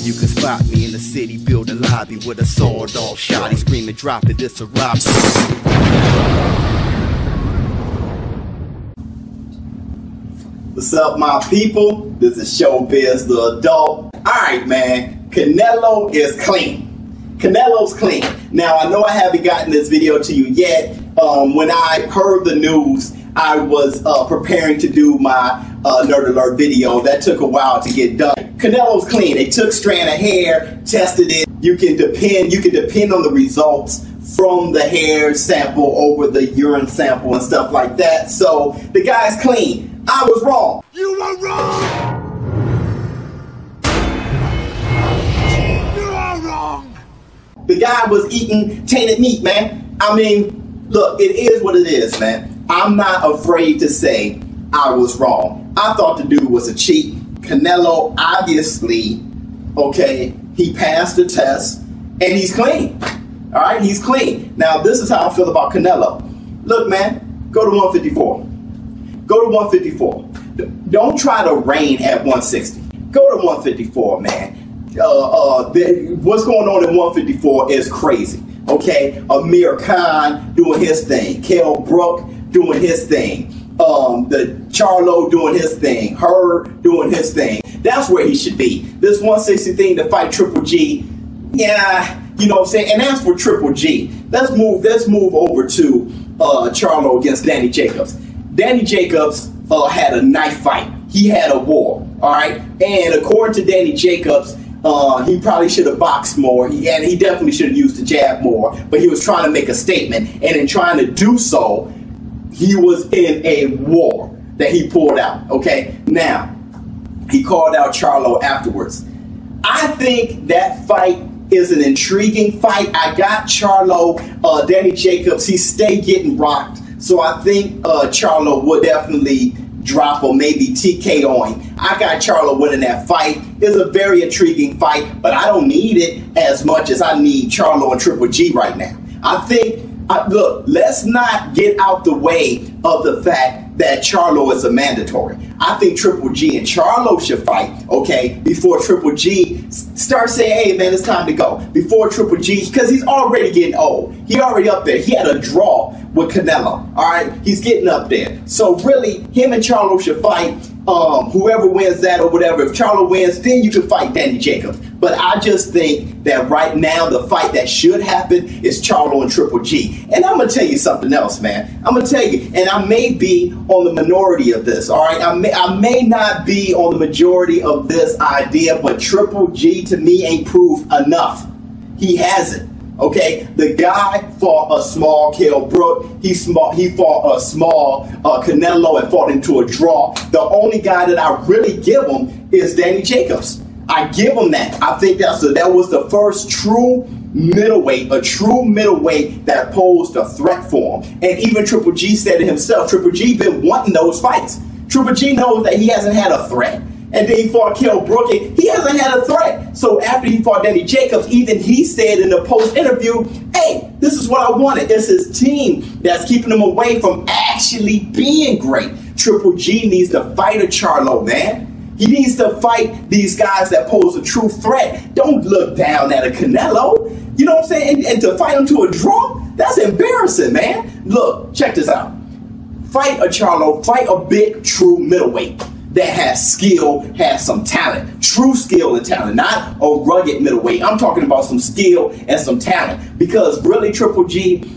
You can spot me in the city, build a lobby with a sawed-off shotty screaming, drop it, this a robbery. What's up, my people? This is ShowBizz, the adult. Alright, man. Canelo is clean. Canelo's clean. Now, I know I haven't gotten this video to you yet. When I heard the news, I was preparing to do my Nerd Alert video. That took a while to get done. Canelo's clean. They took strand of hair, tested it. You can depend on the results from the hair sample over the urine sample and stuff like that. So the guy's clean. I was wrong. You were wrong! You are wrong! The guy was eating tainted meat, man. I mean, look, it is what it is, man. I'm not afraid to say I was wrong. I thought the dude was a cheat. Canelo, obviously, okay, he passed the test, and he's clean. All right, he's clean. Now, this is how I feel about Canelo. Look, man, go to 154. Go to 154. Don't try to reign at 160. Go to 154, man. What's going on in 154 is crazy. Okay, Amir Khan doing his thing, Kell Brook doing his thing, the Charlo doing his thing, her doing his thing. That's where he should be. This 160 thing to fight Triple G, yeah, you know what I'm saying. And as for Triple G, let's move over to Charlo against Danny Jacobs. Danny Jacobs had a knife fight. He had a war, all right? And according to Danny Jacobs, he probably should have boxed more. He definitely should have used the jab more. But he was trying to make a statement. And in trying to do so, he was in a war that he pulled out, okay? Now, he called out Charlo afterwards. I think that fight is an intriguing fight. I got Charlo, Danny Jacobs, he stayed getting rocked. So I think Charlo would definitely drop or maybe TKO him. I got Charlo winning that fight. It's a very intriguing fight, but I don't need it as much as I need Charlo and Triple G right now. I think, look, let's not get out the way of the fact that Charlo is a mandatory. I think Triple G and Charlo should fight, okay, before Triple G starts saying, hey, man, it's time to go. Before Triple G, because he's already getting old. He already up there. He had a draw with Canelo, all right? He's getting up there. So really, him and Charlo should fight. Whoever wins that or whatever. If Charlo wins, then you can fight Danny Jacobs. But I just think that right now, the fight that should happen is Charlo and Triple G. And I'm going to tell you something else, man. I'm going to tell you, and I may be on the minority of this, all right? I may not be on the majority of this idea, but Triple G to me ain't proved enough. He hasn't. Okay, the guy fought a small Kell Brook. He fought a small Canelo and fought into a draw. The only guy that I really give him is Danny Jacobs. I give him that. I think that was the first true middleweight, a true middleweight that posed a threat for him. And even Triple G said it himself. Triple G been wanting those fights. Triple G knows that he hasn't had a threat. And then he fought Kell Brook. He hasn't had a threat. So after he fought Danny Jacobs, even he said in the post-interview, hey, this is what I wanted. It's his team that's keeping him away from actually being great. Triple G needs to fight a Charlo, man. He needs to fight these guys that pose a true threat. Don't look down at a Canelo. You know what I'm saying? And to fight him to a draw, that's embarrassing, man. Look, check this out. Fight a Charlo. Fight a big, true middleweight that has skill, has some talent, true skill and talent, not a rugged middleweight. I'm talking about some skill and some talent. Because really, Triple G,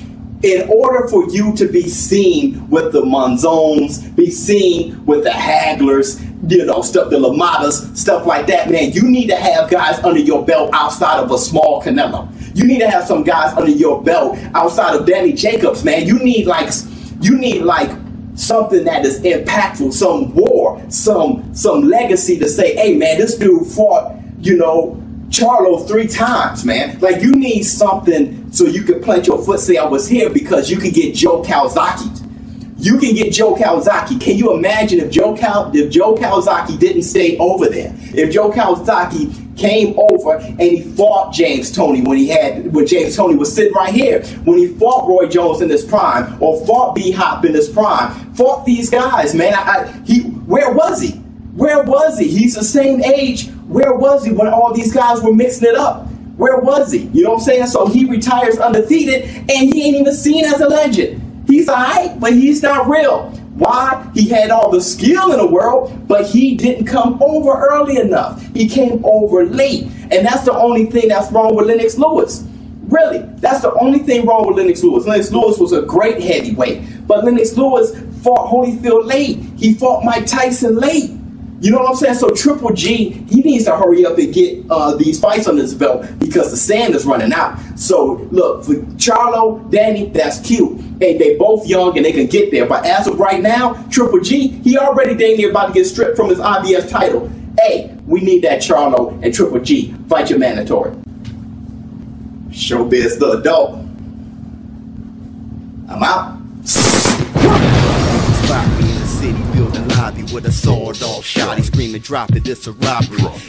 in order for you to be seen with the Monzones, be seen with the Hagglers, you know, stuff, the Lamadas, stuff like that, man, you need to have guys under your belt outside of a small Canelo. You need to have some guys under your belt outside of Danny Jacobs, man. You need like something that is impactful, some war, some legacy to say, hey, man, this dude fought, you know, Charlo 3 times, man. Like, you need something so you can plant your foot, say I was here, because you can get Joe Calzaghe. You can get Joe Calzaghe. Can you imagine if Joe Calzaghe didn't stay over there? If Joe Calzaghe came over and he fought James Toney when James Toney was sitting right here, when he fought Roy Jones in his prime, or fought B-Hop in his prime, fought these guys, man. Where was he? Where was he? He's the same age Where was he when all these guys were mixing it up? Where was he? You know what I'm saying? So he retires undefeated, and he ain't even seen as a legend. He's alright, but he's not real. Why? He had all the skill in the world, but he didn't come over early enough. He came over late. And that's the only thing that's wrong with Lennox Lewis. Really, that's the only thing wrong with Lennox Lewis. Lennox Lewis was a great heavyweight, but Lennox Lewis fought Holyfield late. He fought Mike Tyson late. You know what I'm saying? So Triple G, he needs to hurry up and get these fights under his belt because the sand is running out. So look, for Charlo, Danny, that's cute. Hey, they both young and they can get there. But as of right now, Triple G, he already dang near about to get stripped from his IBF title. Hey, we need that Charlo and Triple G. Fight your mandatory. ShowBizz the adult. I'm out. Spot me in the city, build a lobby with a sawed-off shot. He screaming, drop it, this a robbery.